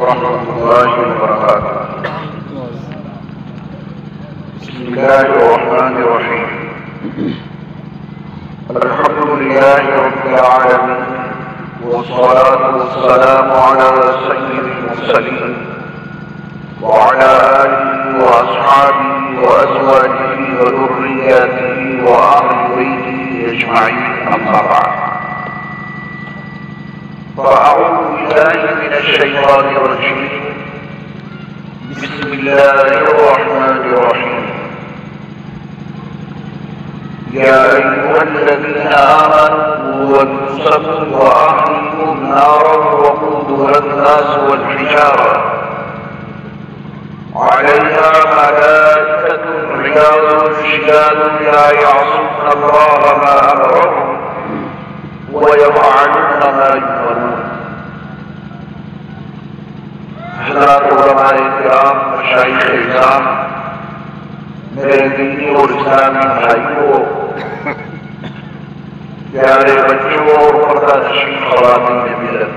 ورحمة الله وبركاته. بسم الله الرحمن الرحيم. الحمد لله رب العالمين، والصلاة والسلام على سيد المرسلين وعلى آله وأصحابه وأزواجه وذرياته وأهل بيته أجمعين، أما بعد. فأعوذ بالله من الشيطان الرجيم. بسم الله الرحمن الرحيم. يا أيها الذين آمنوا واتقوا وأهلكم نارا وقودها الناس والحجارة عليها ملائكة غلاظ شداد لا يعصون الله ما أمرهم ويفعلون ما يؤمرون. حضرات علماء کرام، مشائخ اعظام، میرے دینی اور اسلامی بھائیوں، پیارے بچوں اور پردہ نشین خواتین ملت،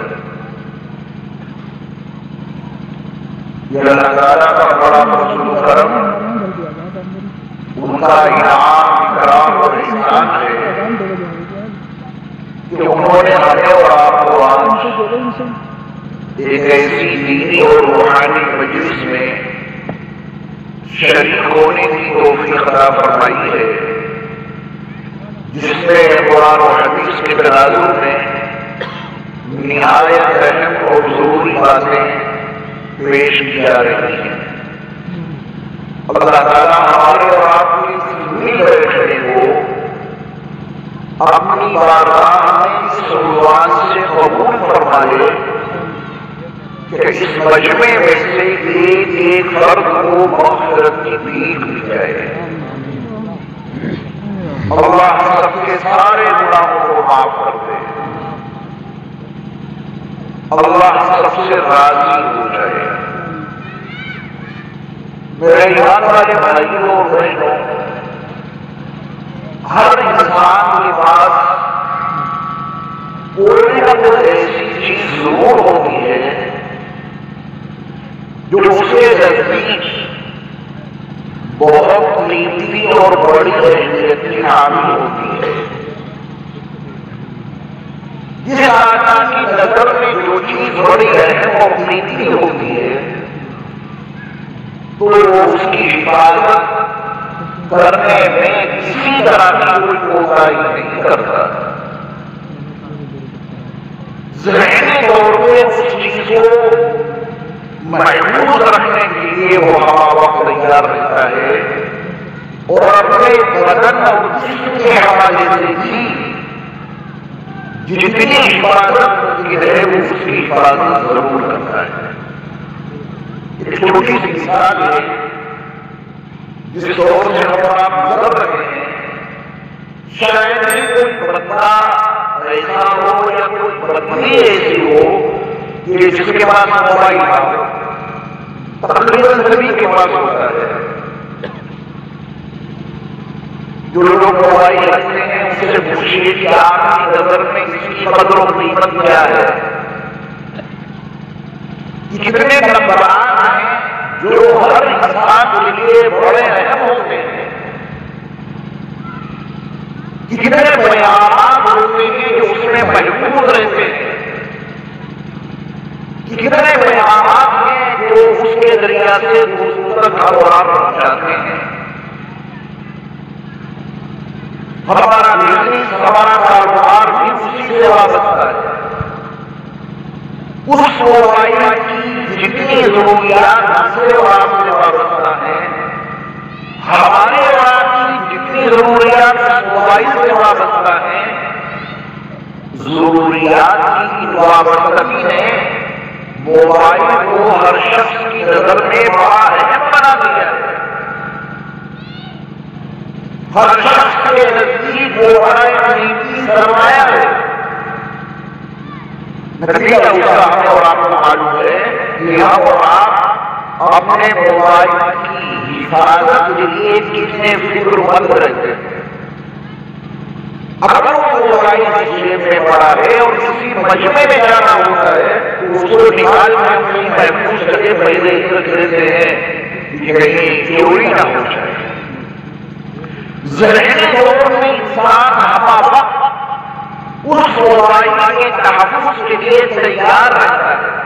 یہ اللہ تعالیٰ کا بڑا فضل و کرم، ان کا انعام، اکرام اور احسان ہے کہ انہوں نے ہمیں اور آپ کو آج ایک ایسی دینی اور روحانی مجلس میں شریک ہونے کی توفیق عطا فرمائی ہے، جس میں قرآن و حدیث کے تناظر میں نہایت اہم اور ضروری باتیں پیش کی جا رہی ہیں۔ اللہ تعالیٰ ہمارے اور آپ کی زندگی بیٹھنے کو اپنی بارگاہ میں اس عنوان سے قبول فرمائے کہ اس مجمع میں سے ایک ایک فرد کو مغفرت کی بھیک دی جائے۔ اللہ سب کے سارے گناہوں کو معاف کر دے، اللہ سب سے راضی ہو جائے۔ میرے ایمان والے بھائیوں اور بہنوں، ہر انسان کے پاس کوئی نہ کوئی ایسی چیز ضرور ہوتی ہے جو اس کے نزدیک بہت قیمتی اور بڑی اہمیت کی حامل ہوتی ہے۔ جس آدمی کی نظر میں جو چیز بڑی اہم اور قیمتی ہوتی ہے تو وہ اس کی حفاظت کرنے میں کسی طرح کی کوئی کوتاہی نہیں کرتا، ذہنی طور پہ اس چیز کو محفوظ رکھنے کے لیے وہ ہر وقت تیار رہتا ہے، اور اپنے بدن اور جسم کے حوالے سے بھی جتنی حفاظت ممکن ہے وہ اس کی حفاظت ضرور کرتا ہے۔ ایک چھوٹی سی مثال ہے جس دور سے ہم آپ گزر رہے ہیں، شاید ہی کوئی بندہ ایسا ہو یا کوئی بندی ایسی ہو کہ جس کے پاس موبائل نہ ہو۔ تقریباً سبھی کے پاس ہوتا ہے۔ جو لوگ موبائل رکھتے ہیں ان سے پوچھیے کہ آپ کی نظر میں اس کی قدر و قیمت کیا ہے؟ کتنے نمبرات ہیں جو ہر انسان کے لیے بڑے اہم ہوتے ہیں؟ کتنے پیغامات ہوتے ہیں جو اس میں محفوظ رہتے ہیں؟ کتنے پیغامات ہیں جو اس کے ذریعہ سے دوسروں تک خبرات پہنچاتے ہیں؟ ہمارا بزنس، ہمارا کاروبار بھی اسی سے وابستہ ہے۔ اس موبائل کی جتنی ضروریات ہم سے اور آپ سے وابستہ ہیں، ہمارے اور آپ کی جتنی ضروریات اس موبائل سے وابستہ ہیں، ضروریات کی وابستگی نے موبائل کو ہر شخص کی نظر میں بڑا اہم بنا دیا ہے۔ ہر شخص کے نزدیک وہ بڑا قیمتی سرمایہ ہے۔ نتیجہ اس کا ہمیں اور آپ کو معلوم ہے کہ ہم اور آپ اپنے موبائل کی حفاظت کے لیے کتنے فکر مند رہتے ہیں۔ اگر وہ برائی اس جیب میں پڑا ہے اور کسی مجمع میں جانا ہوتا ہے تو اس کو نکال میں اپنی محفوظ جگہ پہلے رکھ دیتے ہیں کہ کہیں چوری نہ ہو جائے۔ ذہنی طور میں انسان ہمہ وقت اس برائی کے تحفظ کے لیے تیار رہتا ہے۔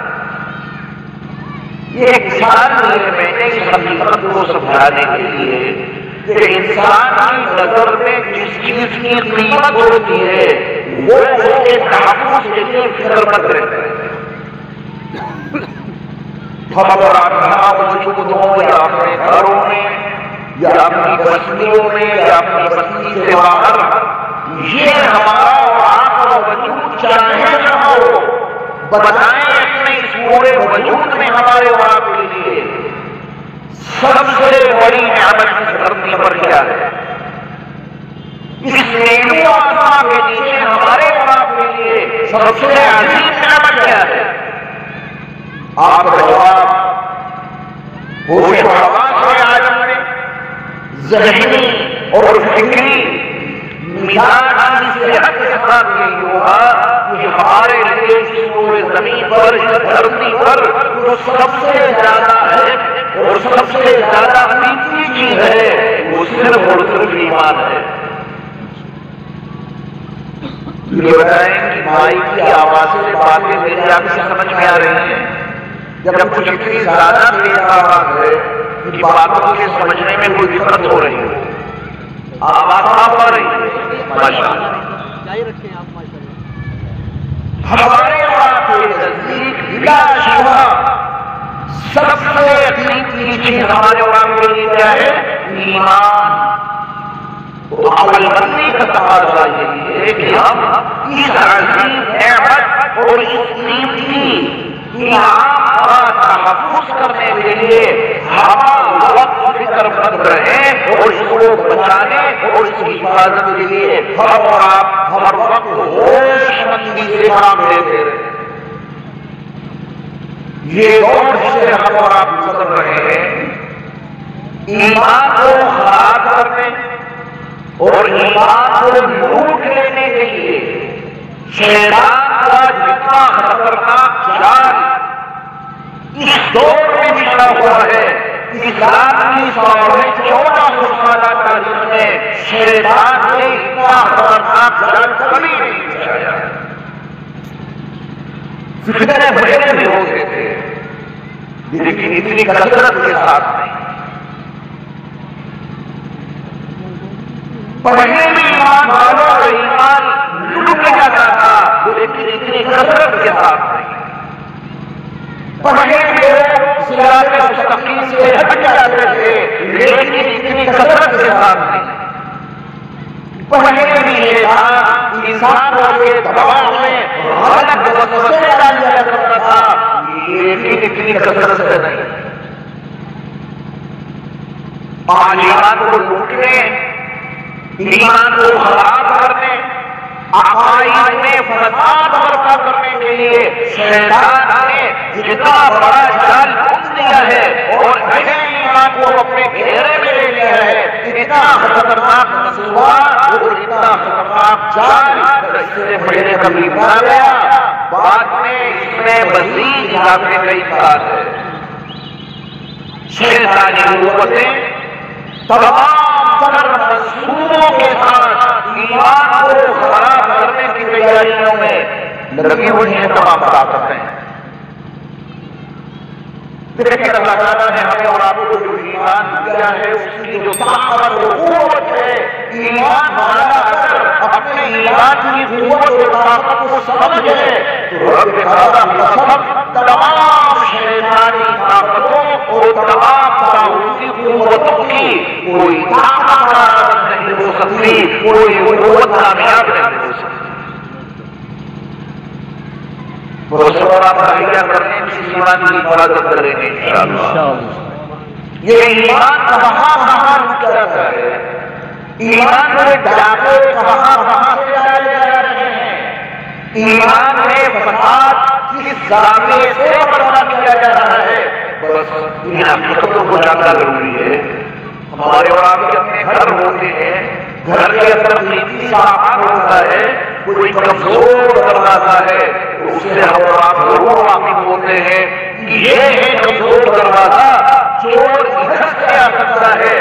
یہ ایک مثال ہے میں نے اس حقیقت کو سمجھانے کے لیے کہ انسان کی نظر میں جس چیز کی قیمت ہوتی ہے وہ اس کے تحفظ کے لیے فکر مند رہتا ہے۔ ہم اگر آپ یہاں موجود ہوں یا اپنے گھروں میں یا اپنی بستیوں میں یا اپنی بستی سے باہر، یہ ہمارا اور آپ کا وجود چاہے نہ ہو، بتائیں اپنے اس پورے وجود میں ہمارے اور آپ کے لیے سب سے بڑی نعمت اس دھرتی پر کیا ہے؟ اس نیلو آسمان کے نیچے ہمارے اور آپ کے لیے سب سے عظیم نعمت کیا ہے؟ آپ کا جواب ہوش و حواس کے عالم میں ذہنی اور فکری مزاج کی صحت کے ساتھ یہی ہوگا کہ ہمارے لیے اس پورے زمین پر اس دھرتی پر جو سب سے زیادہ ہے اور سب سے زیادہ قیمتی چیز ہے وہ صرف اور صرف ایمان ہے۔ یہ بتائیں کہ مائی کی آواز سے باتیں میری آپ سے سمجھ میں آ رہی ہیں؟ جب کچھ اتنی زیادہ تیز آواز ہے کہ باتوں کے سمجھنے میں کوئی دقت ہو رہی ہے، آواز صاف آ رہی ہے ماشاءاللہ۔ ہمارے آپ کے نزدیک بلا شبہ سب سے قیمتی چیز ہمارے آپ کے لیے کیا ہے؟ ایمان۔ تو عمل بندی کا تقاضا یہی ہے کہ ہم اس عظیم نعمت اور اس قیمتی انعام کا تحفظ کرنے کے لیے ہم وقت فکر مند رہیں اور اس کو بچانے اور اس کی حفاظت کے لیے ہم اور آپ ہر وقت ہوش مندی سے کام لیتے رہیں۔ یہ دور جس سے ہم اور آپ گزر رہے ہیں، ایمان کو خراب کرنے اور ایمان کو لوٹ لینے کے لیے شیطان کا جتنا خطرناک جال اس دور میں بچھا ہوا ہے، اسلام کی 1450 سالہ تاریخ میں شیطان نے اتنا خطرناک جال کبھی نہیں بچھایا۔ فتنے بڑے بھی ہوتے تھے لیکن اتنی کثرت کے ساتھ نہیں۔ پہلے بھی ایمان والوں کا ایمان لوٹ جاتا تھا لیکن اتنی کثرت کے ساتھ نہیں۔ پہلے بھی لوگ صراط مستقیم سے ہٹ جاتے تھے لیکن اتنی کثرت کے ساتھ نہیں۔ پہلے بھی شیطان انسانوں کے دباؤ میں غلط وسوسے ڈال دیا کرتا تھا لیکن اتنی کثرت سے نہیں۔ آج ایمان کو لوٹنے، ایمان کو خراب کرنے، عقائد میں فساد برپا کرنے کے لیے شیطان نے جتنا بڑا جال بن دیا ہے اور اہل ایمان کو اپنے گھیرے میں لے لیا ہے، اتنا خطرناک منصوبہ اور اتنا خطرناک جال اس سے پہلے کبھی نہ گیا۔ بعد میں اس میں مزید اضافے کا امکان ہے۔ شیطانی قوتیں تمام تر منصوبوں کے ساتھ ایمان کو خراب کرنے کی تیاریوں میں لگی ہوئی ہیں تمام طاقتیں۔ لیکن اللہ تعالیٰ نے ہمیں اور آپ کو جو ایمان دیا ہے اس کی جو طاقت و قوت ہے، ایمان والا اگر اپنے ایمان کی قوت و طاقت کو سمجھے تو رب تعالیٰ تمام شیطانی طاقتوں اور تمام طاغوتی قوتوں کی کوئی طاقت ناکام نہیں ہو سکتی، کوئی قوت کامیاب نہیں ہو سکتی۔ اور آپ مہیا کرنے میں اس ایمان کی حفاظت کریں گے انشاءاللہ۔ یہ ایمان کہاں کہاں رک جاتا ہے، ایمان میں ڈاکے کہاں کہاں سے ڈالے جا رہے ہیں، ایمان میں فساد کس زاویے سے برپا کیا جا رہا ہے، بس ان حقیقتوں کو جاننا ضروری ہے۔ ہمارے اور آپ کے اپنے گھر ہوتے ہیں، گھر کے اندر قیمتی سامان ہوتا ہے، کوئی کمزور دروازہ ہے تو اس سے ہم آپ ضرور واقف ہوتے ہیں کہ یہ ہے کمزور دروازہ، چور ادھر سے آ سکتا ہے،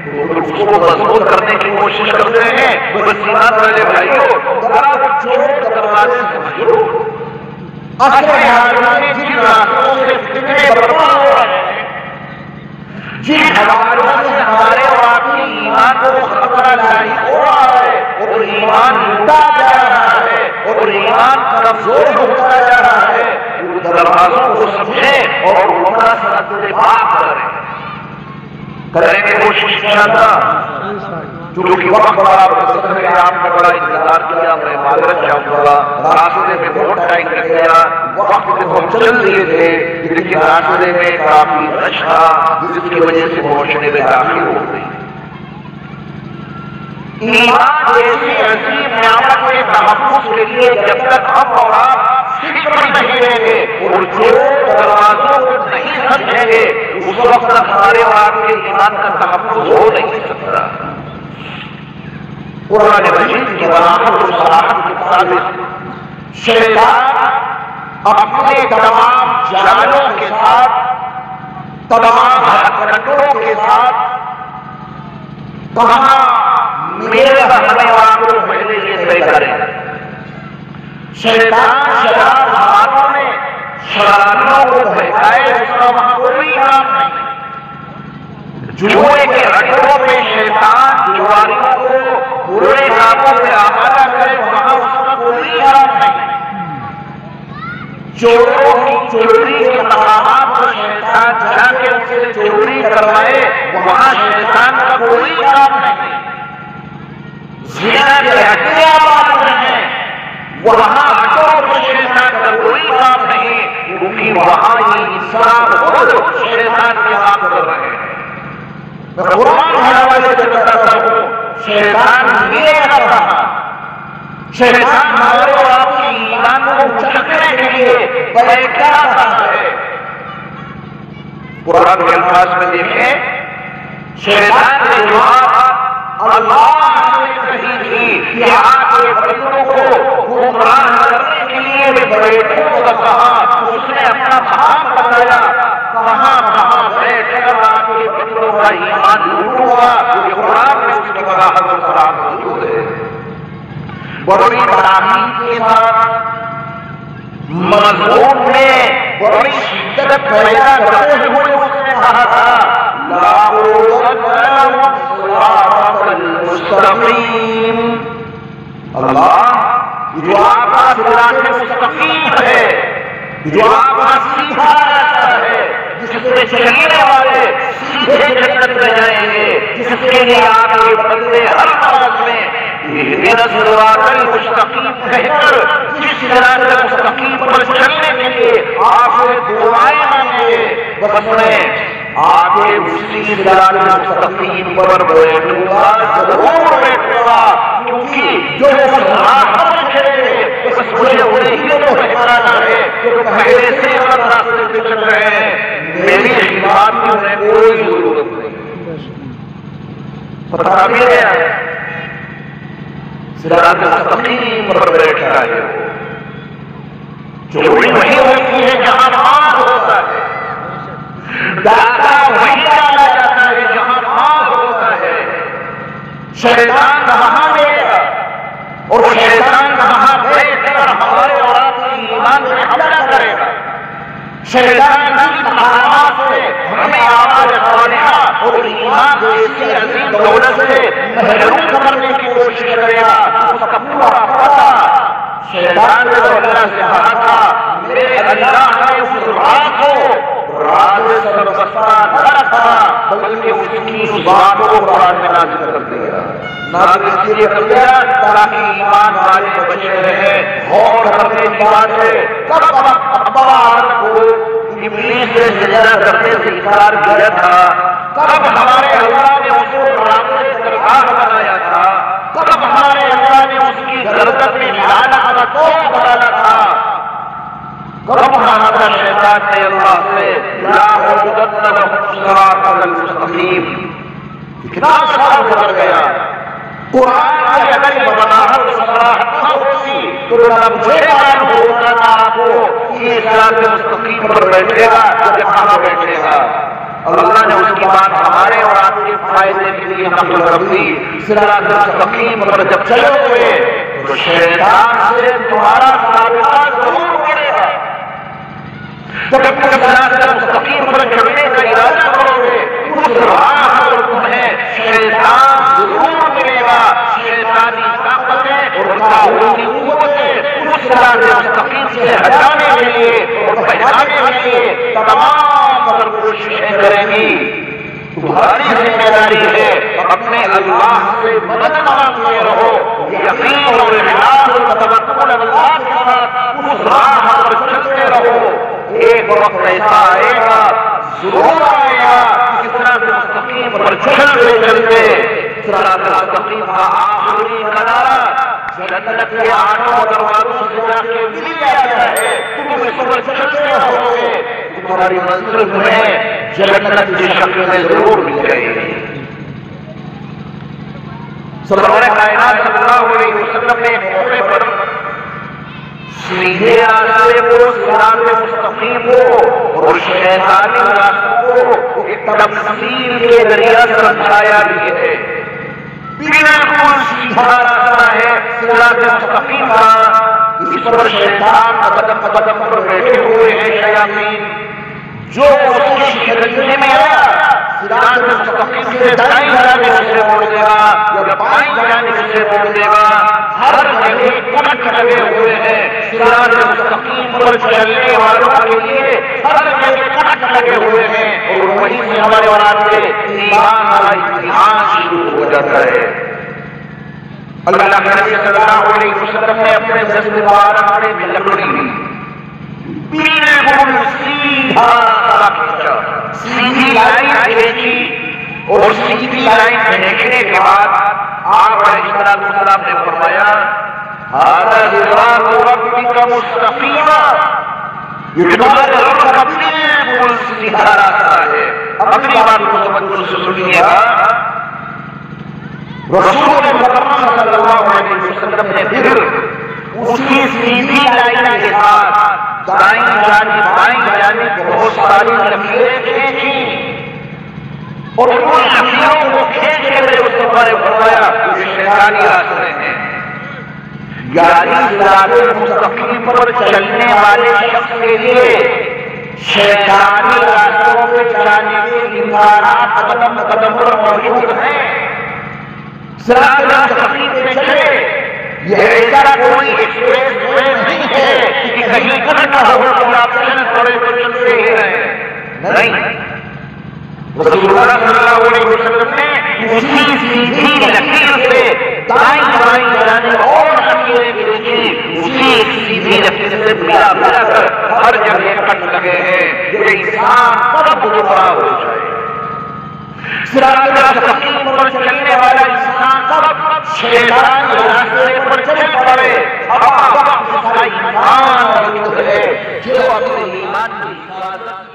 تو اس کو مضبوط کرنے کی کوشش کرتے ہیں۔ بس ایمان والے بھائیوں، چور دروازے سمجھو، اصل حال میں جن راستوں سے فتنے برپا ہو رہے ہیں، جن حوالوں سے ہمارے اور آپ کے ایمان کو خطرہ لاحق ہو رہا ہے اور ایمان لوٹا جا رہا ہے اور ایمان کمزور ہوتا جا رہا ہے، ان دروازوں کو سمجھیں اور اپنا اتباع کریں گے کوشش انشاءاللہ۔ کیونکہ وقت بڑا مختصر ہے، آپ کا بڑا انتظار کیا، میں معذرت چاہوں گا، راستے میں بہت ٹائم لگ گیا، وقت میں ہم چل رہے تھے لیکن راستے میں کافی رش تھا جس کی وجہ سے پہنچنے میں داخل ہو گئی۔ ایمان جیسی عظیم نعمت کے تحفظ کے لیے جب تک ہم اور آپ فکر نہیں لیں گے اور جو دروازوں کو نہیں سمجھیں گے اس وقت تک ہمارے اور آپ کے ایمان کا تحفظ ہو نہیں سکتا۔ قرآن مجید کی وضاحت اور صراحت کے مطابق شیطان اپنے تمام جالوں کے ساتھ، تمام ہتھکندوں کے ساتھ کہاں میرے ہمیں آپ کو پہلے یہ طے کریں۔ شیطان شرارتوں میں شرارتوں کو بہکائے، اس کا وہاں کوئی کام نہیں۔ جوئے کے اڈوں میں شیطان جواریوں کو برے کاموں میں آمادہ کرے، وہاں اس کا کوئی کام نہیں۔ چوروں کی چوری کے مقامات پر شیطان جا کے ان سے چوری کروائے، وہاں شیطان کا کوئی کام نہیں۔ زنا کے اڈے آباد ہیں، وہاں اڈوں پر شیطان کا کوئی کام نہیں، کیونکہ وہاں یہ انسان خود شیطان کے کام کر رہے ہیں۔ میں قرآن کے حوالے سے بتاتا ہوں، شیطان یہ کر رہا، شیطان ہمارے اور آپ کے ایمان کو چکنے کے لیے بیٹھا رہا ہے۔ قرآن کے الفاظ میں دیکھیں، شیطان نے جواب اللہ سے کہی تھی کہ آپ کے بندوں کو گمراہ کرنے کے لیے بیٹھوں گا کہاں، اس نے اپنا مقام بتایا، کہاں کہاں بیٹھ کر آپ کے بندوں کا ایمان لوٹوں گا، کیونکہ قرآن میں اس کی وضاحت و صراحت موجود ہے۔ بڑی تراہیم کے ساتھ مضمون میں بڑی شدت پیدا کرتے ہوئے اس نے کہا تھا لَأَقْعُدَنَّ لَهُمْ صِرَاطَكَ الْمُسْتَقِيمَ۔ اللہ، جو آپ کا صراط مستقیم ہے، جو آپ کا سیدھا راستہ ہے، جس سے چلنے والے سیدھے جنت میں جائیں گے، جس کے لیے آپ کے بندے ہر نماز میں اهدنا الصراط المستقیم کہہ کر جس صراط مستقیم پر چلنے کے لیے آپ سے دعائیں مانگے، بس میں آگے اسی صراط مستقیم پر بیٹھوں گا، ضرور بیٹھوں گا، کیونکہ جو راہ ہم چلے بس مجھے وہی تو بہترانا ہے جو پہلے سے ہم راستے پہ چل رہے ہیں، میری خدمات کی انہیں کوئی ضرورت نہیں۔ پتہ بھی گیا صراط مستقیم پر بیٹھا ہے، چوری وہی ہوتی ہے جہاں مال ہوتا ہے، ڈاکہ وہی ڈالا جاتا ہے جہاں مال ہوتا ہے۔ شیطان کہاں گیا اور شیطان کہاں بیٹھ کر ہمارے اور آپ کے ایمان میں حملہ کرے گا۔ شیطان کی مقامات سے ہمیں آواز صالحہ اور ایمان جیسی عظیم دولت سے محروم کرنے کی کوشش کرے گا، اس کا پورا پتہ شیطان نے اللہ سے کہا تھا میرے اللہ نے اس رات کو راز سربستہ نہ رکھا بلکہ اس کی اس بات کو قرآن میں نازل کر دیا، نازل اس لیے کر دیا تاکہ ایمان والے بچے رہیں۔ غور کرنے کی بات ہے، کب ابا آدم کو ابلیس سے سجدہ کرنے سے انکار کیا تھا، کب ہمارے اللہ نے اس کو غلاموں سے درگاہ بنایا تھا، کب ہمارے اللہ نے اس کی گردن میں لانا کا توق بنانا تھا، کب ہمارا شیطان نے اللہ سے لَأَقْعُدَنَّ لَهُمْ صِرَاطَكَ الْمُسْتَقِيمَ کتنا صاف گزر گیا۔ قرآن کی اگر وضاحت صراحت نہ ہوتی تو نہ مجھے معلوم ہوتا نہ آپ کو یہ صراط مستقیم پر بیٹھے گا یا کہاں بیٹھے گا۔ اللہ نے اس کی بات ہمارے اور آپ کے فائدے کے لیے نقل کر دی۔ صراط مستقیم پر جب چلو گے تو شیطان سے تمہارا سابقہ ضرور پڑے گا۔ جب تم صراط مستقیم پر چلنے کا ارادہ کرو گے اس راہ پر تمہیں شیطان ضرور ملے گا۔ شیطانی طاقتیں اور طاغوتی قوتیں اس صراط مستقیم سے ہٹانے کے لیے اور بہلانے کے لیے تمام تر کوششیں کریں گی۔ تمہاری ذمہ داری ہے اپنے اللہ سے مدد مانگتے رہو، یقین اور اخلاص اور توکل اللہ کے ساتھ اس راہ پر چلتے رہو۔ ایک وقت ایسا آئے گا، ضرور آئے گا، کہ صراط مستقیم پر چلتے چلتے صراط مستقیم کا آخری کنارہ جنت کے آٹھوں دروازوں سے جا کے مل جاتا ہے۔ تم اس پر چلتے رہو گے، تمہاری منزل تمہیں جنت کی شکل میں ضرور مل جائے گی۔ سرور کائنات صلی اللہ علیہ وسلم نے ایک موقع پر سیدھے راستے کو، صراط مستقیم کو اور شیطانی راستوں کو ایک تفصیل کے ذریعے سمجھایا بھی ہے۔ بالکل سیدھا راستہ ہے صراط مستقیم کا، اس پر شیطان قدم قدم پر بیٹھے ہوئے ہیں شیاطین، جو اس کو شکنجے میں آیا صراط مستقیم سے دائیں جانب سے موڑ دے گا یا بائیں جانب سے موڑ دے گا۔ ہر جگہ کٹ لگے ہوئے ہیں صراط مستقیم پر چلنے والوں کے لیے، ہر جگہ کٹ لگے ہوئے ہیں، اور وہیں سے ہمارے واسطے ایمان کا امتحان شروع ہو جاتا ہے۔ اللہ کے نبی صلی اللہ علیہ وسلم نے اپنے دست مبارک میں لکڑی بالکل سیدھا راستہ کھینچا، سیدھی لائن کھینچی، اور سیدھی لائن کھینچنے کے بعد آپ علیہ السلام نے فرمایا هذا صراط ربک مستقیما، یہ تمہارے رب کا بالکل سیدھا راستہ ہے۔ اپنی بات کو توجہ سے سنیے گا، رسول مکرم صلی اللہ علیہ وسلم نے پھر اسی سیدھی لائن کے ساتھ دائیں جانب بائیں جانب بہت ساری لکیریں کھینچی، اور ان لکیروں کو کھینچ کے میرے مصطفیٰ نے فرمایا یہ شیطانی راستے ہیں، یعنی صراط مستقیم پر چلنے والے شخص کے لیے شیطانی راستوں پہ چلانے کے امکانات قدم قدم پر موجود ہیں۔ صراط مستقیم پہ چلے، یہ ایسا کوئی ایکسپریس وے نہیں ہے کہ کہیں کٹ نہ ہو تو آپ چل پڑے تو چلتے ہی رہیں، نہیں۔ رسول اللہ صلی اللہ علیہ وسلم نے اسی سیدھی لکیر سے دائیں بائیں جانے اور لکیریں کھینچی، اسی سیدھی لکیر سے ملا ملا کر ہر جگہ کٹ لگے ہیں، یہ انسان کب گمراہ ہو جائے۔ صراط مستقیم پر چلنے والا انسان کب شیطان کے راستے پر چل پڑے۔ اب وقت اس کا ایمان موجود ہے، جو اپنے ایمان کی حفاظت